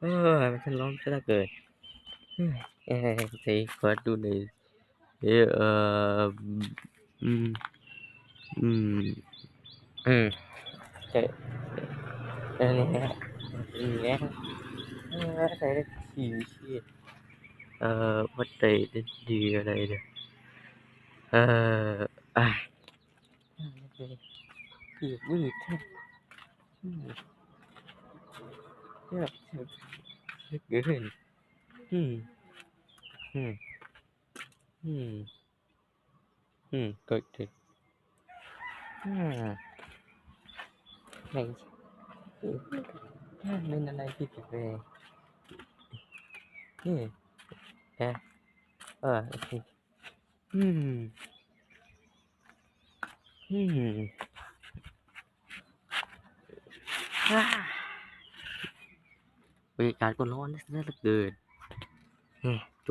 เออมันร้อนซะเหลือเกินไหนขอดูหน่อยเอ่ออืมอืมอืมใช่นั่นแหละแล้วใส่สีชีดwhat day ดีอะไรเนี่ยเอ่ออาคือมืดแท้อืมแบบเกินอืมอืมอืมเกิดขึ้นอืมไหนเป็นอะไรที่แปลกๆนี่นะโอเคอืมอืมบรรยากาศก็ร้อนซะเหลือเกิน